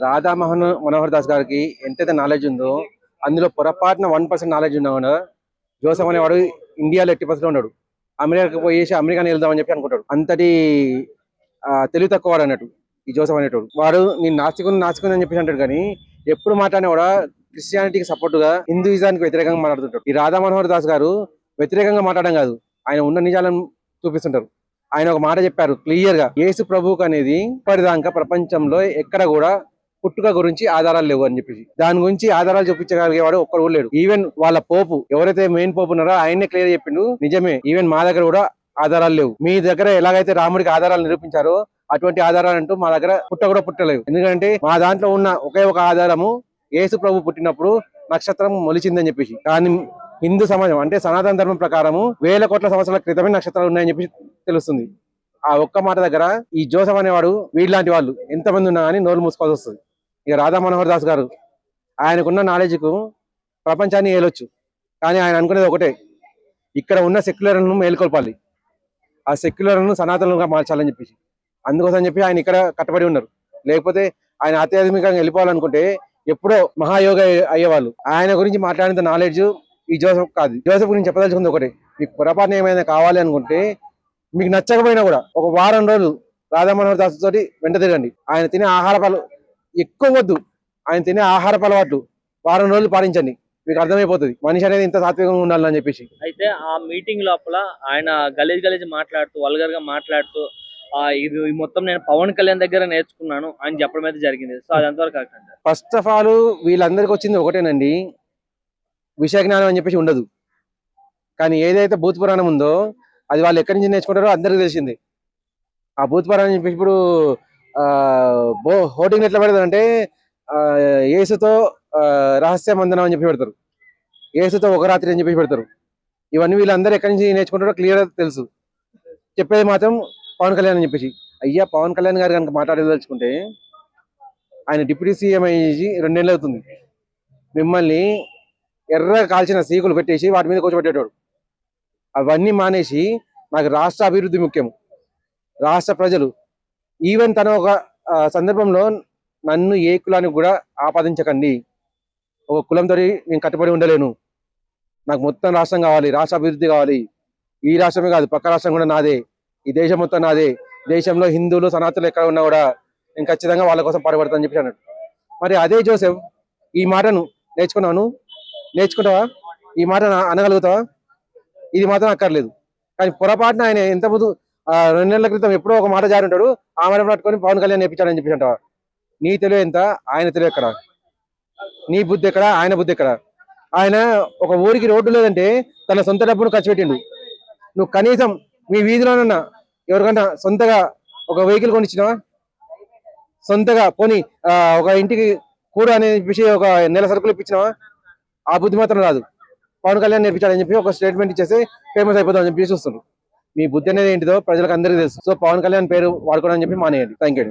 రాధా మనోహర్ దాస్ గారికి ఎంతైతే నాలెడ్జ్ ఉందో అందులో పొరపాటున 1% నాలెడ్జ్ ఉన్నా కూడా జోసెఫ్ అనేవాడు ఇండియాలో 80% ఉన్నాడు. అమెరికాకి పోయేసి అమెరికాని వెళ్దామని చెప్పి అనుకుంటాడు. అంతటి తెలివి తక్కువ వాడు అన్నట్టు ఈ జోసెఫ్ అనేటోడు. వాడు నేను నాస్తికుని అని చెప్పి అంటాడు, కానీ ఎప్పుడు మాట్లాడినా కూడా క్రిస్టియానిటీకి సపోర్ట్ గా హిందూయిజానికి వ్యతిరేకంగా మాట్లాడుతుంటాడు. ఈ రాధా మనోహర్ దాస్ గారు వ్యతిరేకంగా మాట్లాడడం కాదు, ఆయన ఉన్న నిజాలను చూపిస్తుంటారు. ఆయన ఒక మాట చెప్పారు క్లియర్ గా, యేసు ప్రభువుకు అనేది ఇప్పటిదాకా ప్రపంచంలో ఎక్కడ కూడా పుట్టుక గురించి ఆధారాలు లేవు అని చెప్పేసి, దాని గురించి ఆధారాలు చూపించగలిగేవాడు ఒక్కడు కూడా లేడు. ఈవెన్ వాళ్ళ పోపు ఎవరైతే మెయిన్ పోపు ఉన్నారో ఆయన్నే క్లియర్ చెప్పిండు, నిజమే ఈవెన్ మా దగ్గర కూడా ఆధారాలు లేవు. మీ దగ్గర ఎలాగైతే రాముడికి ఆధారాలు నిరూపించారో అటువంటి ఆధారాలు అంటూ మా దగ్గర కూడా పుట్టలేవు. ఎందుకంటే మా దాంట్లో ఉన్న ఒకే ఒక ఆధారము యేసు ప్రభు పుట్టినప్పుడు నక్షత్రం మొలిచిందని చెప్పేసి. కానీ హిందూ సమాజం అంటే సనాతన ధర్మం ప్రకారము 1000 కోట్ల సంవత్సరాల క్రితమే నక్షత్రాలు ఉన్నాయని చెప్పి తెలుస్తుంది. ఆ ఒక్క మాట దగ్గర ఈ జోసెఫ్ అనేవాడు వీళ్ళలాంటి వాళ్ళు ఎంతమంది ఉన్నా కానీ నోరు మూసుకోవాల్సి వస్తుంది. ఇక రాధా మనోహర్ దాస్ గారు ఆయనకున్న నాలెడ్జ్ కు ప్రపంచాన్ని ఏలొచ్చు, కానీ ఆయన అనుకునేది ఒకటే, ఇక్కడ ఉన్న సెక్యులర్లను మేల్కొల్పాలి, ఆ సెక్యులర్లను సనాతనంగా మార్చాలని చెప్పేసి. అందుకోసం చెప్పి ఆయన ఇక్కడ కట్టబడి ఉన్నారు. లేకపోతే ఆయన ఆధ్యాత్మికంగా వెళ్ళిపోవాలనుకుంటే ఎప్పుడో మహాయోగ అయ్యేవాళ్ళు. ఆయన గురించి మాట్లాడినంత నాలెడ్జ్ ఈ జోసెఫ్ కాదు. జోసెఫ్ గురించి చెప్పదలుచుకుంది ఒకటే, మీకు పొరపాటున ఏమైనా కావాలి అనుకుంటే, మీకు నచ్చకపోయినా కూడా ఒక వారం రోజులు రాధా మనోహర్ దాస్ తోటి వెంట తిరగండి. ఆయన తినే ఆహార ఎక్కువ వద్దు, ఆయన తినే ఆహారపు అలవాట్లు వారం రోజులు పాటించండి, మీకు అర్థమైపోతుంది మనిషి అనేది ఇంత సాత్వికంగా ఉండాలని చెప్పేసి. అయితే ఆ మీటింగ్ లోపల ఆయన గలీజ్ మాట్లాడుతూ వల్గర్ గా మాట్లాడుతూ ఇది మొత్తం నేను పవన్ కళ్యాణ్ దగ్గర నేర్చుకున్నాను అని చెప్పడం అయితే జరిగింది. సో అది ఎంతవరకు కాకుండా ఫస్ట్ ఆఫ్ ఆల్ వీళ్ళందరికీ వచ్చింది ఒకటేనండి, విషయ జ్ఞానం అని చెప్పేసి ఉండదు. కానీ ఏదైతే భూత పురాణం ఉందో అది వాళ్ళు ఎక్కడి నుంచి నేర్చుకుంటారో అందరికీ తెలిసింది. ఆ భూత పురాణం చెప్పేసి ఇప్పుడు హోటింగ్ ఎట్లా పెడతారు అంటే యేసుతో రహస్య మందనం అని చెప్పి పెడతారు, యేసుతో ఒక రాత్రి అని చెప్పి పెడతారు. ఇవన్నీ వీళ్ళందరూ ఎక్కడి నుంచి నేర్చుకుంటారో క్లియర్ తెలుసు. చెప్పేది మాత్రం పవన్ కళ్యాణ్ అని చెప్పేసి. అయ్యా పవన్ కళ్యాణ్ గారు కనుక మాట్లాడదలుచుకుంటే ఆయన డిప్యూటీ సీఎం అయ్యి 2 నెలలు అవుతుంది. మిమ్మల్ని ఎర్ర కాల్చిన సీకులు పెట్టేసి వాటి మీద కూర్చోబెట్టేటోడు. అవన్నీ మానేసి నాకు రాష్ట్ర అభివృద్ధి ముఖ్యం, రాష్ట్ర ప్రజలు. ఈవెన్ తన ఒక సందర్భంలో నన్ను ఏ కులానికి కూడా ఆపాదించకండి, ఒక కులంతో నేను కట్టుబడి ఉండలేను, నాకు మొత్తం రాష్ట్రం కావాలి, రాష్ట్ర అభివృద్ధి కావాలి. ఈ రాష్ట్రమే కాదు పక్క రాష్ట్రం కూడా నాదే, ఈ దేశం మొత్తం నాదే, దేశంలో హిందువులు సనాతనులు ఎక్కడ ఉన్నా కూడా నేను ఖచ్చితంగా వాళ్ళ కోసం పాటుపడతానని చెప్పి అన్నాడు. మరి అదే జోసెఫ్ ఈ మాటను నేర్చుకుంటావా, ఈ మాట అనగలుగుతావా? ఇది మాత్రం అక్కర్లేదు. కానీ పొరపాటున ఆయన ఎంత ముందు 2 నెలల క్రితం ఎప్పుడో ఒక మాట జారి ఉంటాడు, ఆ మాట పట్టుకొని పవన్ కళ్యాణ్ నేర్పించాడని చెప్పి అంటావా? నీ తెలివి ఎంత, ఆయన తెలివి ఎక్కడ? నీ బుద్ధి ఎక్కడ, ఆయన బుద్ధి ఎక్కడ? ఆయన ఒక ఊరికి రోడ్డు లేదంటే తన సొంత డబ్బును ఖర్చు పెట్టిండు. నువ్వు కనీసం మీ వీధిలోనన్నా ఎవరికన్నా సొంతగా ఒక వెహికల్ కొనిచ్చినావా? సొంతగా పోనీ ఒక ఇంటికి కూర అనే విషయం ఒక నెల సరుకులు ఇప్పించినావా? ఆ బుద్ధి మాత్రం రాదు. పవన్ కళ్యాణ్ నేర్పించాడని చెప్పి ఒక స్టేట్మెంట్ ఇచ్చేసి ఫేమస్ అయిపోతామని చెప్పి చూస్తున్నారు. మీ బుద్ధి అనేది ఏంటిదో ప్రజలకు అందరికీ తెలుసు. సో పవన్ కళ్యాణ్ పేరు వాడుకోవడం చెప్పి మానేయండి. Thank you.